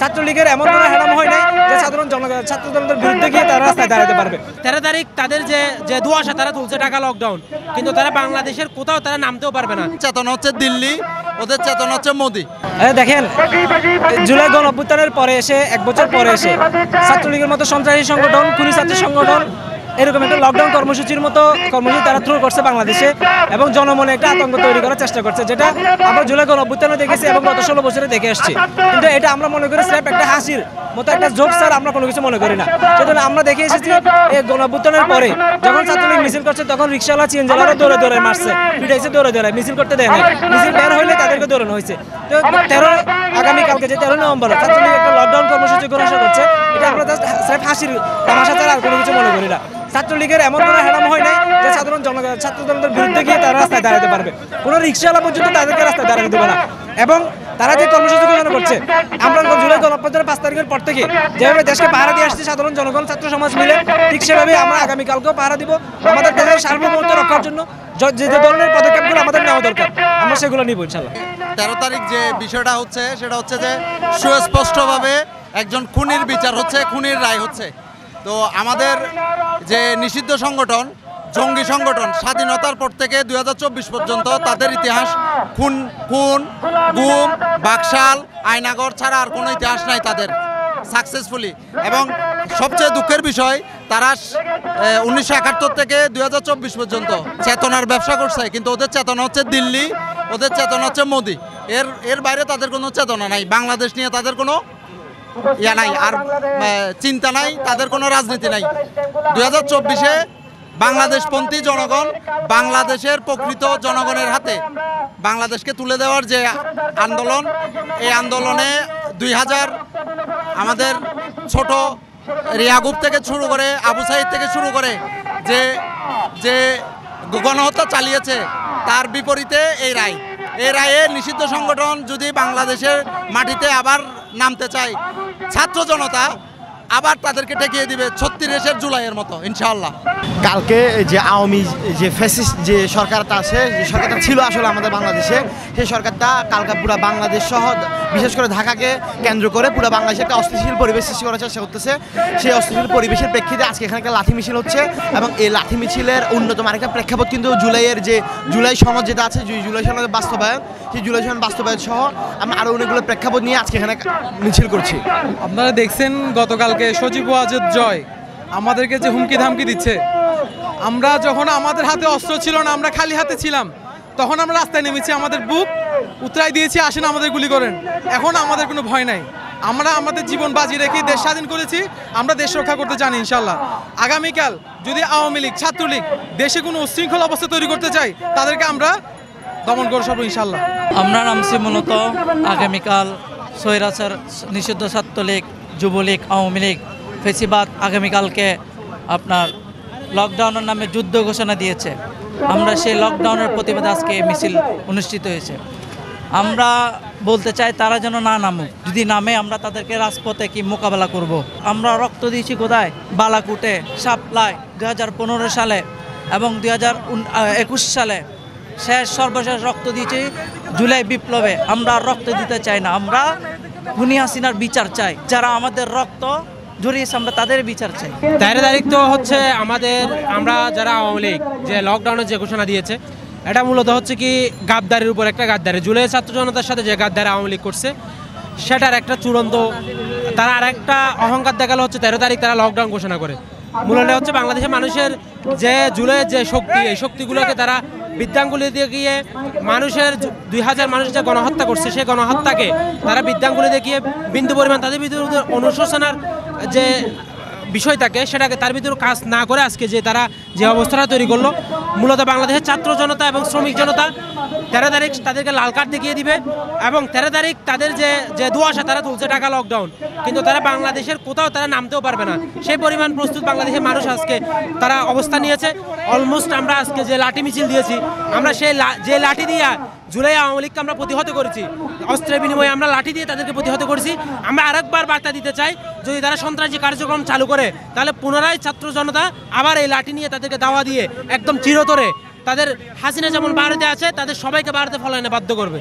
ছাত্রলীগের এমন কোনো হ্যারাম হয় নাই যে সাধারণ ছাত্র জনতার বিরুদ্ধে গিয়ে তারা রাস্তায় দাঁড়াতে পারবে। 13 তারিখ তাদের যে দুয়াশা তারা তুলছে ঢাকা লকডাউন, কিন্তু তারা বাংলাদেশের কোথাও তারা নামতেও পারবে না। চেতনা হচ্ছে দিল্লি, ওদের চেতনা হচ্ছে মোদি। দেখেন, জুলাই গণঅভ্যুত্থানের পরে এসে 1 বছর পরে এসে ছাত্রলীগের মতো সন্ত্রাসী সংগঠন, খুনি ছাত্র সংগঠন এরকম একটা লকডাউন কর্মসূচির মতো কর্মসূচি তারা থ্রো করছে বাংলাদেশে এবং জনমনে একটা আতঙ্ক তৈরি করার চেষ্টা করছে, যেটা আমরা জুলাই গণঅভ্যুত্থানে দেখেছি এবং গত 16 বছরে দেখে আসছি। কিন্তু এটা আমরা মনে করি স্রেফ একটা হাসির মতো একটা জোক স্যার, আমরা কোনো কিছু মনে করি না। সেজন্য আমরা দেখে এসেছি এই গণঅভ্যুত্থানের পরে যখন ছাত্রলীগ মিছিল করছে তখন রিক্সাওয়ালা চিনজালারা দৌড়ে দৌড়ে মারছে, পিটাইছে দৌড়ে দৌড়ে, মিছিল করতে দেয় না। মিছিল বের হইলে তাদেরকে দৌড়ানো হয়েছে। তো 13 আগামীকালকে যে 13 নভেম্বর ছাত্রলীগ একটা লকডাউন কর্মসূচি ঘোষণা করছে, এটা আমরা স্রেফ হাসির তামাশা ছাড়া আর কোনো কিছু মনে করি না। ছাত্রলীগের এমন কোনো হ্যারাম হয় নাই যে সাধারণ ছাত্র জনতার বিরুদ্ধে গিয়ে তারা রাস্তায় দাঁড়াতে পারবে। কোনো রিক্সাওয়ালা পর্যন্ত তাদেরকে রাস্তায় দাঁড়াতে দেবে না। এবং তারা যে কর্মসূচি ঘোষণা করছে, আমরা জুলাই গণঅভ্যুত্থানের 5 তারিখের পর থেকে যেভাবে দেশকে পাহারা দিয়ে আসছে সাধারণ জনগণ, ছাত্র সমাজ মিলে, ঠিক সেভাবে আমরা আগামীকালকেও পাহারা দিব। আমাদের দেশের সার্বভৌমত্ব রক্ষার জন্য যে ধরনের পদক্ষেপগুলো আমাদের নেওয়া দরকার আমরা সেগুলো নিব ইনশাল্লাহ। 13 তারিখ যে বিষয়টা হচ্ছে সেটা হচ্ছে যে সুস্পষ্টভাবে একজন খুনির বিচার হচ্ছে, খুনির রায় হচ্ছে। তো আমাদের যে নিষিদ্ধ সংগঠন, জঙ্গি সংগঠন, স্বাধীনতার পর থেকে 2024 পর্যন্ত তাদের ইতিহাস খুন, গুম, বাকশাল, আয়নাগর ছাড়া আর কোনো ইতিহাস নাই তাদের সাকসেসফুলি। এবং সবচেয়ে দুঃখের বিষয়, তারা 1971 থেকে 2024 পর্যন্ত চেতনার ব্যবসা করছে, কিন্তু ওদের চেতনা হচ্ছে দিল্লি, ওদের চেতনা হচ্ছে মোদি। এর বাইরে তাদের কোনো চেতনা নাই, বাংলাদেশ নিয়ে তাদের কোনো ইয়া নাই, আর চিন্তা নাই, তাদের কোনো রাজনীতি নাই। 2024-এ বাংলাদেশপন্থী জনগণ, বাংলাদেশের প্রকৃত জনগণের হাতে বাংলাদেশকে তুলে দেওয়ার যে আন্দোলন, এই আন্দোলনে 2000 আমাদের ছোট রিয়াগুব থেকে শুরু করে, আবু সাইদ থেকে শুরু করে যে গণহত্যা চালিয়েছে, তার বিপরীতে এই রায়ে নিষিদ্ধ সংগঠন যদি বাংলাদেশের মাটিতে আবার নামতে চায়, ছাত্র জনতা আবার তাদেরকে ঠেকিয়ে দিবে 36-এর জুলাইয়ের মতো ইনশাআল্লাহ। কালকে যে আওয়ামী যে ফ্যাসিস্ট যে সরকারটা আছে, যে সরকারটা ছিল আসলে আমাদের বাংলাদেশে, সেই সরকারটা কালকে পুরো বাংলাদেশ সহ বিশেষ করে ঢাকাকে কেন্দ্র করে পুরো বাংলাদেশে একটা অস্থিতিশীল পরিবেশ সৃষ্টি করার চেষ্টা করতেছে। সেই অস্থিতিশীল পরিবেশের প্রেক্ষিতে আজকে এখানে একটা লাঠি মিছিল হচ্ছে এবং এই লাঠি মিছিলের অন্যতম আরেকটা প্রেক্ষাপট কিন্তু জুলাই সনদ যেটা আছে, জুলাই সনদের বাস্তবায়ন, সেই জুলাই সনদ বাস্তবায়ন সহ আমরা আরও অনেকগুলো প্রেক্ষাপট নিয়ে আজকে এখানে মিছিল করছি। আপনারা দেখছেন গতকালকে সজীব ওয়াজেদ জয় আমাদেরকে যে হুমকি ধামকি দিচ্ছে, আমরা যখন আমাদের হাতে অস্ত্র ছিল না, আমরা খালি হাতে ছিলাম, তখন আমরা রাস্তায় নেমেছি, আমাদের বুক উতরাই দিয়েছি, আসেন আমাদের গুলি করেন। এখন আমাদের কোনো ভয় নাই, আমরা আমাদের জীবন বাজি রেখে দেশ স্বাধীন করেছি, আমরা দেশ রক্ষা করতে জানি ইনশাল্লাহ। আগামীকাল যদি আওয়ামী লীগ, ছাত্রলীগ দেশে কোনো উশৃঙ্খল অবস্থা তৈরি করতে চাই, তাদেরকে আমরা দমন করে সব ইনশাল্লাহ। আমরা নামছি মূলত আগামীকাল স্বৈরাচার, নিষিদ্ধ ছাত্রলীগ, যুবলীগ, আওয়ামী লীগ, ফেসিবাদ আগামীকালকে আপনার লকডাউনের নামে যুদ্ধ ঘোষণা দিয়েছে। আমরা সেই লকডাউনের প্রতিবাদে আজকে মিছিল অনুষ্ঠিত হয়েছে। আমরা বলতে চাই তারা যেন না নামুক, যদি নামে আমরা তাদেরকে রাজপথে কি মোকাবেলা করব। আমরা রক্ত দিয়েছি কোথায়? বালাকুটে, সাপ্লাই 2015 সালে এবং 2021 সালে সর্বশেষ রক্ত দিয়েছি জুলাই বিপ্লবে। আমরা রক্ত দিতে চাই না, আমরা খুনি হাসিনার বিচার চাই। যারা আমাদের রক্ত ঝরিয়েছে আমরা তাদের বিচার চাই। 13 তারিখ তো হচ্ছে আমরা যারা আওয়ামী লীগ যে লকডাউনের যে ঘোষণা দিয়েছে, এটা মূলত হচ্ছে কি গাদ্দারের উপর একটা গাদ্দারি, জুলাই ছাত্র জনতার সাথে যে গাদ্দারি আওয়ামী লীগ করছে সেটার একটা চূড়ান্ত, তারা আর একটা অহংকার দেখালো হচ্ছে 13 তারিখ তারা লকডাউন ঘোষণা করে। মূলত হচ্ছে বাংলাদেশের মানুষের যে জুলাইয়ের যে শক্তি, এই শক্তিগুলোকে তারা বিদ্যাঙ্গুলি দিয়ে গিয়ে মানুষের 2000 মানুষ যে গণহত্যা করছে, সেই গণহত্যাকে তারা বিদ্যাঙ্গুলি দেখিয়ে বিন্দু পরিমাণ তাদের ভিতরে অনুশোচনার যে বিষয় থাকে সেটাকে তার ভিতরে কাজ না করে আজকে যে তারা যে অবস্থাটা তৈরি করলো, মূলত বাংলাদেশের ছাত্র জনতা এবং শ্রমিক জনতা 13 তারিখ তাদেরকে লাল কার্ড দেখিয়ে দিবে এবং 13 তারিখ তাদের যে দুয়াশা তারা তুলছে ঢাকা লকডাউন, কিন্তু তারা বাংলাদেশের কোথাও তারা নামতেও পারবে না, সেই পরিমাণ প্রস্তুত বাংলাদেশের মানুষ আজকে তারা অবস্থা নিয়েছে। অলমোস্ট আমরা আজকে যে লাঠি মিছিল দিয়েছি, আমরা যে লাঠি দিয়ে জুলাই আওয়ামী লীগকে আমরা প্রতিহত করেছি, অস্ত্রের বিনিময়ে আমরা লাঠি দিয়ে তাদেরকে প্রতিহত করেছি। আমরা আরেকবার বার্তা দিতে চাই, যদি তারা সন্ত্রাসী কার্যক্রম চালু করে তাহলে পুনরায় ছাত্র জনতা আবার এই লাঠি নিয়ে তাদেরকে দাওয়া দিয়ে একদম চিরতরে তাদের হাসিনা যেমন ভারতে আছে তাদের সবাইকে ভারতে ফলাইনে বাধ্য করবে।